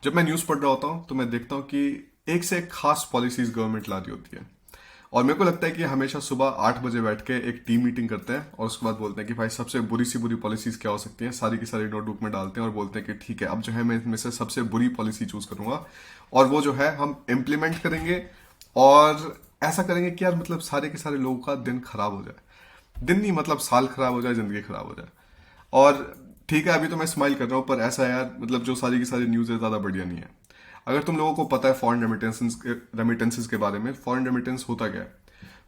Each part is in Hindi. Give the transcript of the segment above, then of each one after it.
जब मैं न्यूज़ पढ़ रहा होता हूँ तो मैं देखता हूँ कि एक से एक खास पॉलिसीज गवर्नमेंट ला रही होती है। और मेरे को लगता है कि हमेशा सुबह 8 बजे बैठ के एक टीम मीटिंग करते हैं और उसके बाद बोलते हैं कि भाई सबसे बुरी सी बुरी पॉलिसीज क्या हो सकती हैं, सारी की सारी नोटबुक में डालते हैं और बोलते हैं कि ठीक है अब जो है मैं इनमें से सबसे बुरी पॉलिसी चूज करूंगा और वो जो है हम इम्प्लीमेंट करेंगे। और ऐसा करेंगे कि यार मतलब सारे के सारे लोगों का दिन खराब हो जाए, दिन नहीं मतलब साल खराब हो जाए, जिंदगी खराब हो जाए। और ठीक है अभी तो मैं स्माइल कर रहा हूँ पर ऐसा है यार मतलब जो सारी की सारी न्यूज़ है ज़्यादा बढ़िया नहीं है। अगर तुम लोगों को पता है फॉरेन रेमिटेंसेस के बारे में, फॉरेन रेमिटेंस होता क्या है?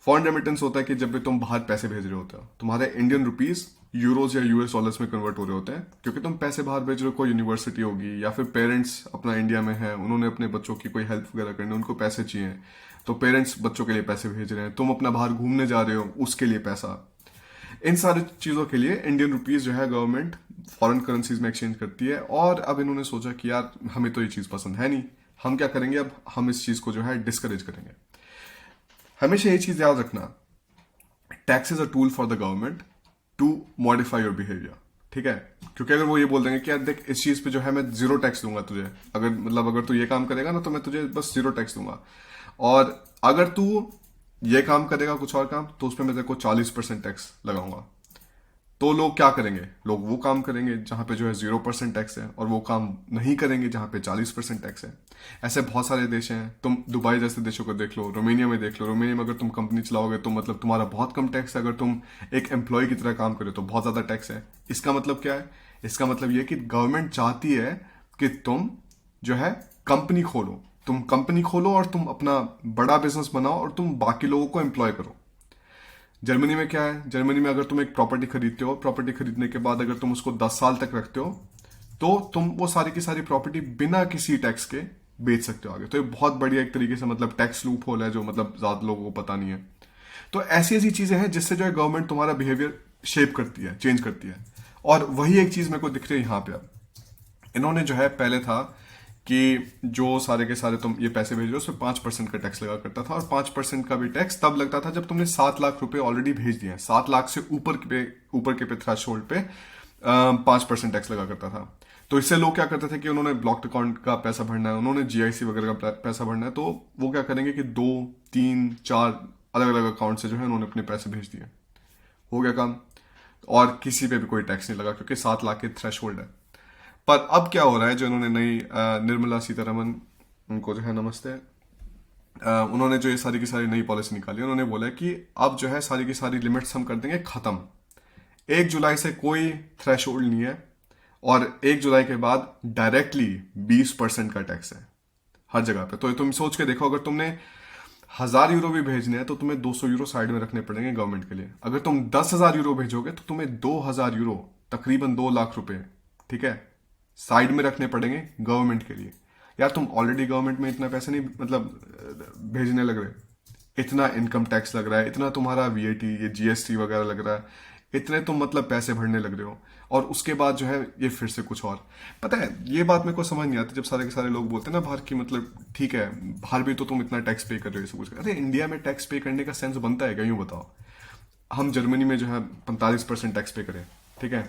फॉरेन रेमिटेंस होता है कि जब भी तुम बाहर पैसे भेज रहे होते हो तुम्हारे इंडियन रुपीस यूरोज या यूएस डॉलर्स में कन्वर्ट हो रहे होते हैं, क्योंकि तुम पैसे बाहर भेज रहे हो, कोई यूनिवर्सिटी होगी या फिर पेरेंट्स अपना इंडिया में है, उन्होंने अपने बच्चों की कोई हेल्प वगैरह करनी, उनको पैसे चाहिए तो पेरेंट्स बच्चों के लिए पैसे भेज रहे हैं, तुम अपना बाहर घूमने जा रहे हो उसके लिए पैसा। इन सारी चीज़ों के लिए इंडियन रुपीस जो है गवर्नमेंट फॉरेन करेंसीज में एक्सचेंज करती है। और अब इन्होंने सोचा कि यार हमें तो ये चीज़ पसंद है नहीं, हम क्या करेंगे, अब हम इस चीज़ को जो है डिस्करेज करेंगे। हमेशा ये चीज़ याद रखना, tax is a tool for the government to modify your behaviour. ठीक है, क्योंकि अगर वो ये बोल देंगे कि यार देख इस चीज़ पे जो है मैं जीरो टैक्स दूंगा तुझे, अगर मतलब अगर तू ये काम करेगा ना तो मैं तुझे बस जीरो टैक्स दूंगा, और अगर तू ये काम करेगा कुछ और काम तो उस पर मैं तेरे को 40% टैक्स लगाऊंगा। तो लोग क्या करेंगे, लोग वो काम करेंगे जहां पे जो है 0% टैक्स है और वो काम नहीं करेंगे जहां पे 40% टैक्स है। ऐसे बहुत सारे देश हैं, तुम दुबई जैसे देशों को देख लो, रोमानिया में देख लो, रोमानिया में अगर तुम कंपनी चलाओगे तो मतलब तुम्हारा बहुत कम टैक्स है, अगर तुम एक एम्प्लॉय की तरह काम करे तो बहुत ज्यादा टैक्स है। इसका मतलब क्या है? इसका मतलब ये कि गवर्नमेंट चाहती है कि तुम जो है कंपनी खोलो, तुम कंपनी खोलो और तुम अपना बड़ा बिजनेस बनाओ और तुम बाकी लोगों को एम्प्लॉय करो। जर्मनी में क्या है, जर्मनी में अगर तुम एक प्रॉपर्टी खरीदते हो, प्रॉपर्टी खरीदने के बाद अगर तुम उसको 10 साल तक रखते हो तो तुम वो सारी की सारी प्रॉपर्टी बिना किसी टैक्स के बेच सकते हो आगे। तो ये बहुत बढ़िया एक तरीके से मतलब टैक्स लूप होल है जो मतलब ज्यादा लोगों को पता नहीं है। तो ऐसी ऐसी चीजें हैं जिससे जो है गवर्नमेंट तुम्हारा बिहेवियर शेप करती है, चेंज करती है। और वही एक चीज मेरे को दिख रही है यहाँ पे। अब इन्होंने जो है पहले था कि जो सारे के सारे तुम ये पैसे भेज रहे हो उस पर 5% का टैक्स लगा करता था, और 5% का भी टैक्स तब लगता था जब तुमने 7 लाख रुपए ऑलरेडी भेज दिए हैं। 7 लाख से ऊपर के पे थ्रेशोल्ड पे 5% टैक्स लगा करता था। तो इससे लोग क्या करते थे कि उन्होंने ब्लॉक्ड अकाउंट का पैसा भरना है, उन्होंने जीआईसी वगैरह का पैसा भरना है, तो वो क्या करेंगे कि 2 3 4 अलग अलग अकाउंट से जो है उन्होंने अपने पैसे भेज दिए, हो गया काम। और किसी पे भी कोई टैक्स नहीं लगा क्योंकि 7 लाख के थ्रेश होल्ड है। पर अब क्या हो रहा है, जो इन्होंने नई निर्मला सीतारमन, उनको जो है नमस्ते, उन्होंने जो ये सारी की सारी नई पॉलिसी निकाली, उन्होंने बोला कि अब जो है सारी की सारी लिमिट्स हम कर देंगे खत्म। 1 जुलाई से कोई थ्रेश होल्ड नहीं है, और 1 जुलाई के बाद डायरेक्टली 20% का टैक्स है हर जगह पे। तो तुम सोच के देखो, अगर तुमने 1,000 यूरो भी भेजने हैं तो तुम्हें 200 यूरो साइड में रखने पड़ेंगे गवर्नमेंट के लिए। अगर तुम 10,000 यूरो भेजोगे तो तुम्हें 2,000 यूरो, तकरीबन 2 लाख रुपए, ठीक है, साइड में रखने पड़ेंगे गवर्नमेंट के लिए। यार तुम ऑलरेडी गवर्नमेंट में इतना पैसे नहीं मतलब भेजने लग रहे, इतना इनकम टैक्स लग रहा है, इतना तुम्हारा वीएटी ये जीएसटी वगैरह लग रहा है, इतने तुम मतलब पैसे भरने लग रहे हो, और उसके बाद जो है ये फिर से कुछ और। पता है ये बात मेरे को समझ नहीं आती जब सारे के सारे लोग बोलते हैं ना बाहर की, मतलब ठीक है बाहर भी तो तुम इतना टैक्स पे कर रहे हो, ये सब कुछ। अरे इंडिया में टैक्स पे करने का सेंस बनता है क्या, यूं बताओ। हम जर्मनी में जो है 45% टैक्स पे करें, ठीक है,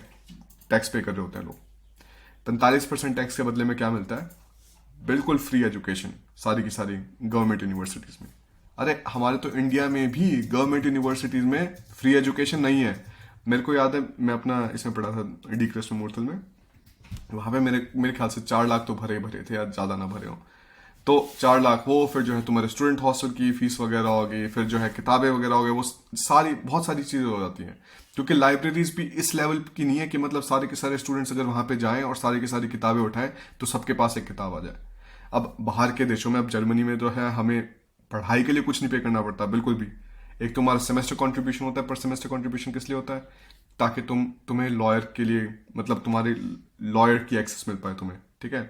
टैक्स पे कर रहे होते हैं लोग। 45% टैक्स के बदले में क्या मिलता है? बिल्कुल फ्री एजुकेशन, सारी की सारी गवर्नमेंट यूनिवर्सिटीज में। अरे हमारे तो इंडिया में भी गवर्नमेंट यूनिवर्सिटीज में फ्री एजुकेशन नहीं है। मेरे को याद है मैं अपना इसमें पढ़ा था डी कृष्ण मूर्तल में, वहां पे मेरे मेरे ख्याल से 4 लाख तो भरे भरे थे, यार ज्यादा ना भरे हो। तो 4 लाख वो, फिर जो है तुम्हारे स्टूडेंट हॉस्टल की फीस वगैरह होगी, फिर जो है किताबें वगैरह हो गई, वो सारी बहुत सारी चीजें हो जाती हैं। क्योंकि लाइब्रेरीज भी इस लेवल की नहीं है कि मतलब सारे के सारे स्टूडेंट्स अगर वहां पे जाएं और सारी की सारी किताबें उठाएं तो सबके पास एक किताब आ जाए। अब बाहर के देशों में, अब जर्मनी में जो है हमें पढ़ाई के लिए कुछ नहीं पे करना पड़ता बिल्कुल भी। एक तुम्हारा सेमेस्टर कंट्रीब्यूशन होता है, पर सेमेस्टर कंट्रीब्यूशन किस लिए होता है? ताकि तुम्हें लॉयर के लिए मतलब तुम्हारी लॉयर की एक्सेस मिल पाए तुम्हें, ठीक है।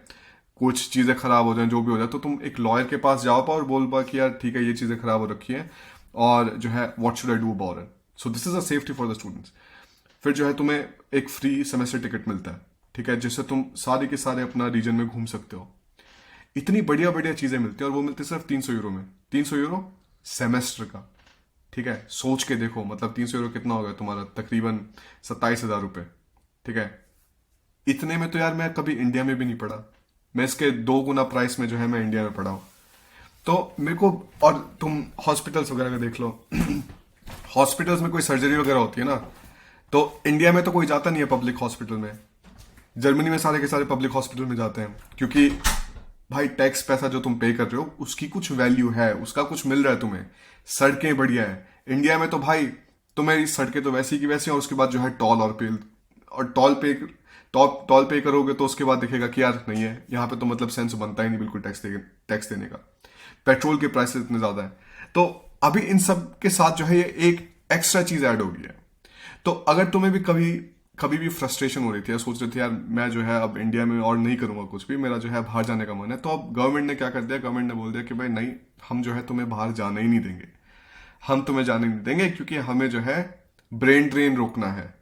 कुछ चीजें खराब हो जाए, जो भी हो जाए, तो तुम एक लॉयर के पास जाओ पाओ और बोल पाओ कि यार ठीक है ये चीजें खराब हो रखी है और जो है what should I do about it. So this is a safety for the students. फिर जो है तुम्हें एक फ्री सेमेस्टर टिकट मिलता है, ठीक है, जिससे तुम सारे के सारे अपना रीजन में घूम सकते हो। इतनी बढ़िया बढ़िया चीजें मिलती है, और वो मिलती है सिर्फ 300 यूरो में। 300 यूरो सेमेस्टर का, ठीक है। सोच के देखो मतलब 300 यूरो कितना होगा तुम्हारा, तकरीबन 27,000 रुपए, ठीक है। इतने में तो यार मैं कभी इंडिया में भी नहीं पढ़ा, मैं इसके 2 गुना प्राइस में जो है मैं इंडिया में पढ़ा हूँ। तो मेरे को, और तुम हॉस्पिटल्स वगैरह का देख लो हॉस्पिटल्स में कोई सर्जरी वगैरह होती है ना, तो इंडिया में तो कोई जाता नहीं है पब्लिक हॉस्पिटल में। जर्मनी में सारे के सारे पब्लिक हॉस्पिटल में जाते हैं, क्योंकि भाई टैक्स पैसा जो तुम पे कर रहे हो उसकी कुछ वैल्यू है, उसका कुछ मिल रहा है तुम्हें, सड़कें बढ़िया है। इंडिया में तो भाई तुम्हें सड़कें तो वैसी की वैसी, और उसके बाद जो है टॉल और पे, और टॉल पे करोगे तो उसके बाद दिखेगा कि यार नहीं है यहाँ पे, तो मतलब सेंस बनता ही नहीं बिल्कुल टैक्स देने का। पेट्रोल के प्राइसेस इतने ज्यादा है, तो अभी इन सब के साथ जो है ये एक एक्स्ट्रा चीज ऐड हो गई है। तो अगर तुम्हें भी कभी कभी भी फ्रस्ट्रेशन हो रही थी या सोच रहे थे यार मैं जो है अब इंडिया में और नहीं करूंगा कुछ भी, मेरा जो है बाहर जाने का मन है, तो अब गवर्नमेंट ने क्या कर दिया, गवर्नमेंट ने बोल दिया कि भाई नहीं, हम जो है तुम्हें बाहर जाने ही नहीं देंगे। हम तुम्हें जाने नहीं देंगे क्योंकि हमें जो है ब्रेन ड्रेन रोकना है।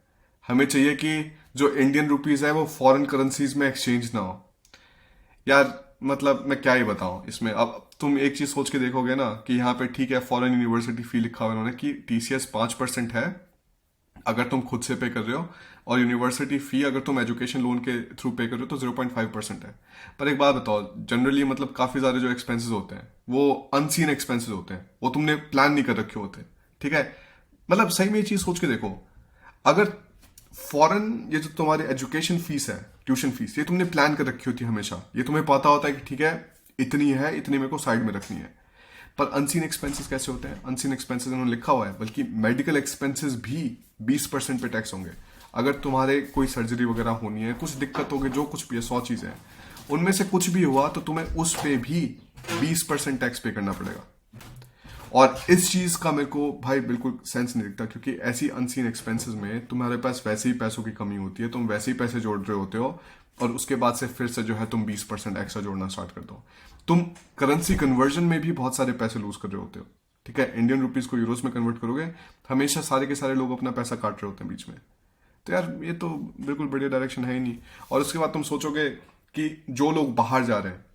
हमें चाहिए कि जो इंडियन रुपीज है वो फॉरेन करेंसीज में एक्सचेंज ना हो। यार मतलब मैं क्या ही बताऊं इसमें। अब तुम एक चीज सोच के देखोगे ना कि यहाँ पे ठीक है फॉरेन यूनिवर्सिटी फी लिखा हुआ है उन्होंने कि टीसीएस 5% है अगर तुम खुद से पे कर रहे हो, और यूनिवर्सिटी फी अगर तुम एजुकेशन लोन के थ्रू पे कर रहे हो तो 0.5% है। पर एक बात बताओ, जनरली मतलब काफी सारे जो एक्सपेंसेस होते हैं वो अनसीन एक्सपेंसेस होते हैं, वो तुमने प्लान नहीं कर रखे होते। ठीक है, मतलब सही में ये चीज सोच के देखो, अगर फॉरेन ये जो तुम्हारी एजुकेशन फीस है, ट्यूशन फीस, ये तुमने प्लान कर रखी होती है हमेशा, ये तुम्हें पता होता है कि ठीक है इतनी है, इतनी मेरे को साइड में रखनी है। पर अनसीन एक्सपेंसेस कैसे होते हैं? अनसीन एक्सपेंसेस उन्होंने लिखा हुआ है, बल्कि मेडिकल एक्सपेंसेस भी 20% पे टैक्स होंगे। अगर तुम्हारे कोई सर्जरी वगैरह होनी है, कुछ दिक्कत होगी, जो कुछ भी है, 100 चीजें हैं, उनमें से कुछ भी हुआ तो तुम्हें उस पे भी 20% टैक्स पे करना पड़ेगा। और इस चीज का मेरे को भाई बिल्कुल सेंस नहीं दिखता, क्योंकि ऐसी अनसीन एक्सपेंसेस में तुम्हारे पास वैसे ही पैसों की कमी होती है, तुम वैसे ही पैसे जोड़ रहे होते हो, और उसके बाद से फिर से जो है तुम 20% एक्स्ट्रा जोड़ना स्टार्ट कर दो। तुम करेंसी कन्वर्जन में भी बहुत सारे पैसे लूज कर रहे होते हो। ठीक है, इंडियन रुपीज को यूरोस में कन्वर्ट करोगे, हमेशा सारे के सारे लोग अपना पैसा काट रहे होते हैं बीच में। तो यार ये तो बिल्कुल बढ़िया डायरेक्शन है ही नहीं। और उसके बाद तुम सोचोगे कि जो लोग बाहर जा रहे हैं,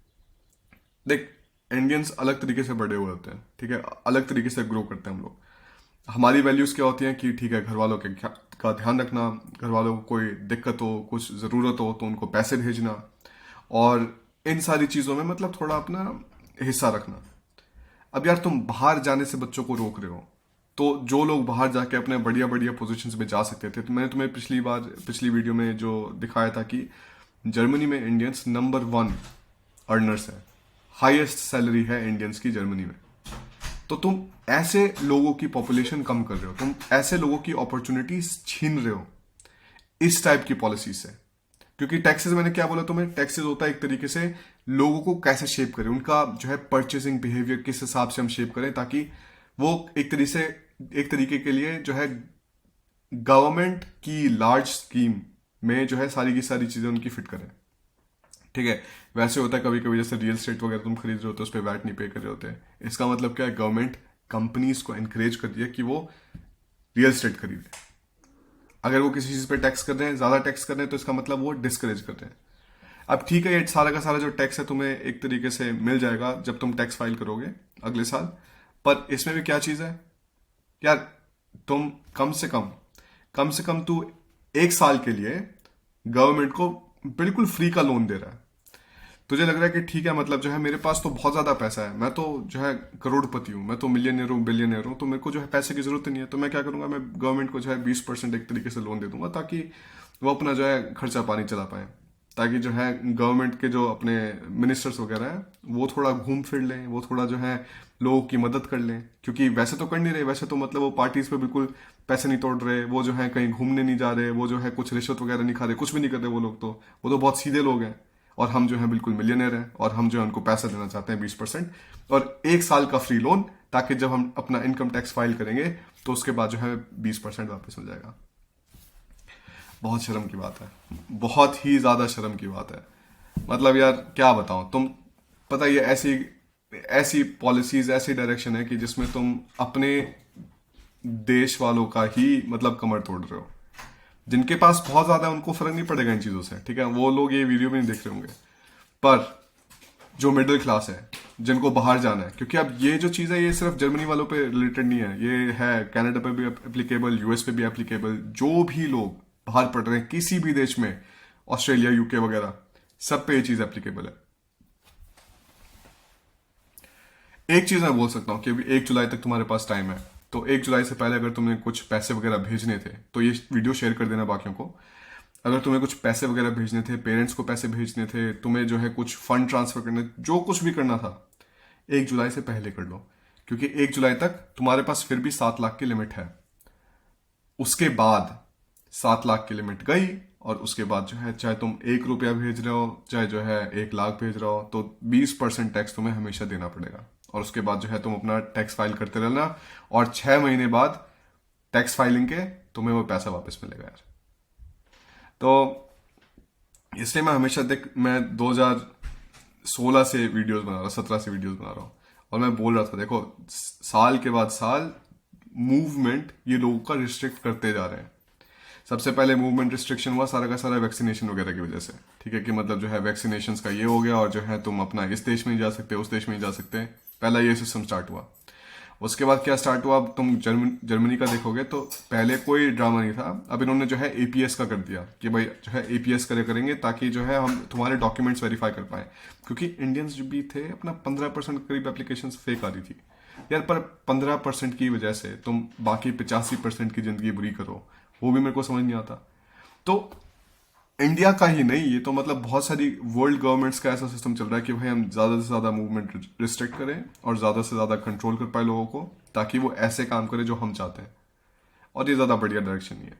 देख इंडियंस अलग तरीके से बड़े हुए होते हैं, ठीक है, अलग तरीके से ग्रो करते हैं हम लोग। हमारी वैल्यूज क्या होती हैं कि ठीक है घर वालों के का ध्यान रखना, घर वालों को कोई दिक्कत हो, कुछ ज़रूरत हो तो उनको पैसे भेजना, और इन सारी चीज़ों में मतलब थोड़ा अपना हिस्सा रखना। अब यार तुम बाहर जाने से बच्चों को रोक रहे हो, तो जो लोग बाहर जाके अपने बढ़िया बढ़िया पोजीशंस पे जा सकते थे, तो मैंने तुम्हें पिछली वीडियो में जो दिखाया था कि जर्मनी में इंडियंस नंबर 1 अर्नर्स है, हाईएस्ट सैलरी है इंडियंस की जर्मनी में। तो तुम ऐसे लोगों की पॉपुलेशन कम कर रहे हो, तुम ऐसे लोगों की अपॉर्चुनिटीज छीन रहे हो इस टाइप की पॉलिसी से। क्योंकि टैक्सेस, मैंने क्या बोला तुम्हें, टैक्सेस होता है एक तरीके से लोगों को कैसे शेप करें, उनका जो है परचेसिंग बिहेवियर किस हिसाब से हम शेप करें, ताकि वो एक तरीके के लिए जो है गवर्नमेंट की लार्ज स्कीम में जो है सारी की सारी चीजें उनकी फिट करें। ठीक है, वैसे होता है कभी कभी जैसे रियल एस्टेट वगैरह तुम खरीद रहे होते हो, उस पर वैट नहीं पे कर रहे होते। इसका मतलब क्या है, गवर्नमेंट कंपनीज को एनकरेज कर दिया कि वो रियल एस्टेट खरीदे। अगर वो किसी चीज पे टैक्स कर रहे हैं, ज्यादा टैक्स कर रहे हैं, तो इसका मतलब वो डिस्करेज कर रहे हैं। अब ठीक है, ये सारा का सारा जो टैक्स है तुम्हें एक तरीके से मिल जाएगा जब तुम टैक्स फाइल करोगे अगले साल। पर इसमें भी क्या चीज है यार, तुम कम से कम तू 1 साल के लिए गवर्नमेंट को बिल्कुल फ्री का लोन दे रहा है। तुझे लग रहा है कि ठीक है, मतलब जो है मेरे पास तो बहुत ज्यादा पैसा है, मैं तो जो है करोड़पति हूँ, मैं तो मिलियनियर हूँ, बिलियनियर हूँ, तो मेरे को जो है पैसे की जरूरत नहीं है। तो मैं क्या करूंगा, मैं गवर्नमेंट को जो है 20% एक तरीके से लोन दे दूंगा, ताकि वो अपना जो है खर्चा पानी चला पाए, ताकि जो है गवर्नमेंट के जो अपने मिनिस्टर्स वगैरह हैं वो थोड़ा घूम फिर लें, वो थोड़ा जो है लोगों की मदद कर लें। क्योंकि वैसे तो कर नहीं रहे, वैसे तो मतलब वो पार्टीज पे बिल्कुल पैसे नहीं तोड़ रहे, वो जो है कहीं घूमने नहीं जा रहे, वो जो है कुछ रिश्वत वगैरह नहीं खा रहे, कुछ भी नहीं कर रहे वो लोग, तो वो तो बहुत सीधे लोग हैं। और हम जो है बिल्कुल मिलियनर हैं, और हम जो है उनको पैसा देना चाहते हैं 20% और 1 साल का फ्री लोन, ताकि जब हम अपना इनकम टैक्स फाइल करेंगे तो उसके बाद जो है 20% वापस मिल जाएगा। बहुत शर्म की बात है, बहुत ही ज्यादा शर्म की बात है। मतलब यार क्या बताऊं, तुम पता ये ऐसी ऐसी पॉलिसीज, ऐसी डायरेक्शन है कि जिसमें तुम अपने देश वालों का ही मतलब कमर तोड़ रहे हो। जिनके पास बहुत ज्यादा है उनको फर्क नहीं पड़ेगा इन चीजों से, ठीक है, वो लोग ये वीडियो भी नहीं देख रहे होंगे। पर जो मिडिल क्लास है, जिनको बाहर जाना है, क्योंकि अब ये जो चीज है ये सिर्फ जर्मनी वालों पे रिलेटेड नहीं है, ये है कनाडा पे भी एप्लीकेबल, यूएस पे भी एप्लीकेबल। जो भी लोग बाहर पढ़ रहे हैं किसी भी देश में, ऑस्ट्रेलिया, यूके वगैरह, सब पे ये चीज एप्लीकेबल है। एक चीज मैं बोल सकता हूँ कि अभी 1 जुलाई तक तुम्हारे पास टाइम है, तो 1 जुलाई से पहले अगर तुमने कुछ पैसे वगैरह भेजने थे तो ये वीडियो शेयर कर देना बाकियों को। अगर तुम्हें कुछ पैसे वगैरह भेजने थे, पेरेंट्स को पैसे भेजने थे, तुम्हें जो है कुछ फंड ट्रांसफर करने, जो कुछ भी करना था 1 जुलाई से पहले कर लो, क्योंकि 1 जुलाई तक तुम्हारे पास फिर भी 7 लाख की लिमिट है। उसके बाद 7 लाख की लिमिट गई, और उसके बाद जो है चाहे तुम 1 रुपया भेज रहे हो, चाहे जो है 1 लाख भेज रहे हो, तो 20% टैक्स तुम्हें हमेशा देना पड़ेगा। और उसके बाद जो है तुम अपना टैक्स फाइल करते रहना, और 6 महीने बाद टैक्स फाइलिंग के तुम्हें वो पैसा वापस मिलेगा यार। तो इसलिए मैं हमेशा देख, मैं 2016 से वीडियोस बना रहा हूँ, 17 से वीडियोस बना रहा हूँ, और मैं बोल रहा था देखो साल के बाद साल मूवमेंट ये लोगों का रिस्ट्रिक्ट करते जा रहे हैं। सबसे पहले मूवमेंट रिस्ट्रिक्शन हुआ सारा का सारा वैक्सीनेशन वगैरह की वजह से, ठीक है, कि मतलब जो है वैक्सीनेशन का ये हो गया, और जो है तुम अपना इस देश में नहीं जा सकते, उस देश में नहीं जा सकते, पहला ये सिस्टम स्टार्ट हुआ। उसके बाद क्या स्टार्ट हुआ, अब तुम जर्मनी का देखोगे तो पहले कोई ड्रामा नहीं था, अब इन्होंने जो है एपीएस का कर दिया कि भाई जो है एपीएस करेंगे ताकि जो है हम तुम्हारे डॉक्यूमेंट्स वेरीफाई कर पाए, क्योंकि इंडियंस जो भी थे अपना 15% करीब एप्लीकेशन फेक आ रही थी यार। पर 15% की वजह से तुम बाकी 85% की जिंदगी बुरी करो, वो भी मेरे को समझ नहीं आता। तो इंडिया का ही नहीं, ये तो मतलब बहुत सारी वर्ल्ड गवर्नमेंट्स का ऐसा सिस्टम चल रहा है कि भाई हम ज्यादा से ज्यादा मूवमेंट रिस्ट्रिक्ट करें और ज्यादा से ज्यादा कंट्रोल कर पाए लोगों को, ताकि वो ऐसे काम करें जो हम चाहते हैं, और ये ज्यादा बढ़िया डायरेक्शन नहीं है।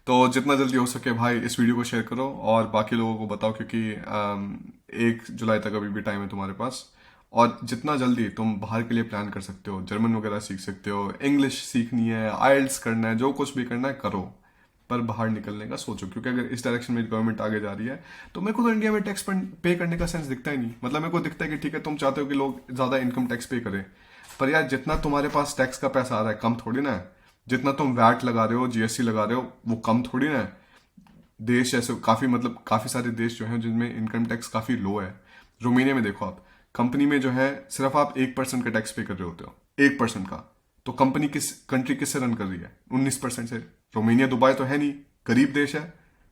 तो जितना जल्दी हो सके भाई इस वीडियो को शेयर करो और बाकी लोगों को बताओ, क्योंकि 1 जुलाई तक अभी भी टाइम है तुम्हारे पास। और जितना जल्दी तुम बाहर के लिए प्लान कर सकते हो, जर्मन वगैरह सीख सकते हो, इंग्लिश सीखनी है, आइल्स करना है, जो कुछ भी करना है करो, पर बाहर निकलने का सोचो, क्योंकि अगर इस डायरेक्शन में गवर्नमेंट आगे जा रही है तो मेरे को तो इंडिया में टैक्स पे करने का सेंस दिखता ही नहीं। मतलब मेरे को दिखता है कि ठीक है तुम चाहते हो कि लोग ज्यादा इनकम टैक्स पे करें, पर यार जितना तुम्हारे पास टैक्स का पैसा आ रहा है कम थोड़ी ना है, जितना तुम वैट लगा रहे हो, जीएसटी लगा रहे हो, वो कम थोड़ी ना है। देश ऐसे काफी मतलब काफी सारे देश जो हैं जिनमें इनकम टैक्स काफी लो है। रोमानिया में देखो आप, कंपनी में जो है सिर्फ आप 1% का टैक्स पे कर रहे होते हो, 1% का, तो कंपनी कंट्री किससे रन कर रही है? 19% से। रोमानिया दुबई तो है नहीं, गरीब देश है,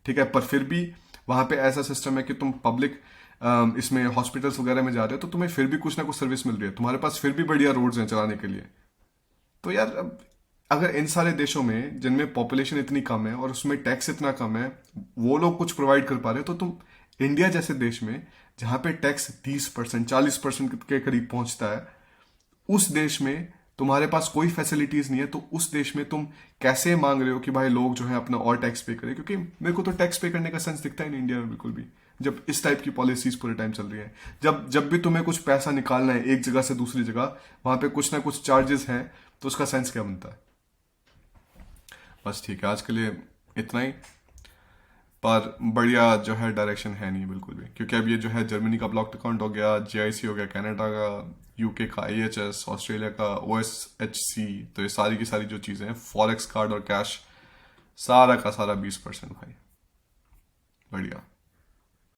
ठीक है, पर फिर भी वहां पे ऐसा सिस्टम है कि तुम पब्लिक इसमें हॉस्पिटल्स वगैरह में जा रहे हो तो तुम्हें फिर भी कुछ ना कुछ सर्विस मिल रही है, तुम्हारे पास फिर भी बढ़िया रोड्स हैं चलाने के लिए। तो यार अब अगर इन सारे देशों में जिनमें पॉपुलेशन इतनी कम है और उसमें टैक्स इतना कम है, वो लोग कुछ प्रोवाइड कर पा रहे हो, तो तुम इंडिया जैसे देश में जहां पे टैक्स 30% 40% के करीब पहुंचता है, उस देश में तुम्हारे पास कोई फैसिलिटीज नहीं है, तो उस देश में तुम कैसे मांग रहे हो कि भाई लोग जो है अपना और टैक्स पे करें? क्योंकि मेरे को तो टैक्स पे करने का सेंस दिखता ही नहीं इंडिया में बिल्कुल भी, जब इस टाइप की पॉलिसीज पूरे टाइम चल रही है। जब जब भी तुम्हें कुछ पैसा निकालना है एक जगह से दूसरी जगह, वहां पे कुछ ना कुछ चार्जेस हैं, तो उसका सेंस क्या बनता है? बस ठीक है, आज के लिए इतना ही। पर बढ़िया जो है डायरेक्शन है नहीं बिल्कुल भी, क्योंकि अब ये जो है जर्मनी का ब्लॉक्ड अकाउंट हो गया, जीआईसी हो गया, कनाडा का, यूके का आईएचएस, ऑस्ट्रेलिया का ओएसएचसी, तो ये सारी की सारी जो चीजें हैं, फॉरेक्स कार्ड और कैश, सारा का सारा 20% भाई। बढ़िया।